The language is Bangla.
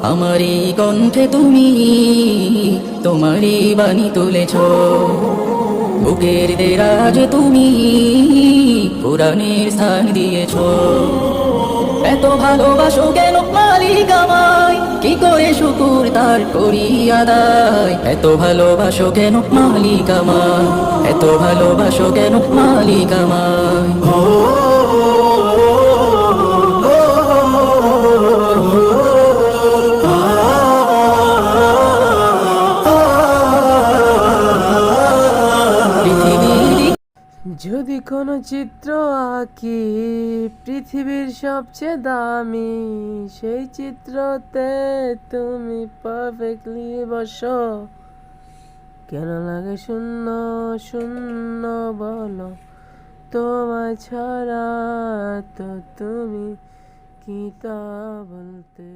আমারই কণ্ঠে তুমি তোমারই বাণী তুলেছ, বুকের দেরাজ তুমি কোরআনের স্থান দিয়েছ। এত ভালোবাসো কেন মালিক আমায়, কি করে শুকুর তার করি আদায়। এত ভালোবাসো কেন মালিক আমায়, এত ভালোবাসো কেন মালিক আমায়। যদি কোনো চিত্র আঁকি পৃথিবীর সবচেয়ে দামি, সেই চিত্রতে তুমি পারফেক্টলি বসো। কেন লাগে শূন্য শূন্য বলো, তোমায় ছাড়া তো তুমি কি তা বলতে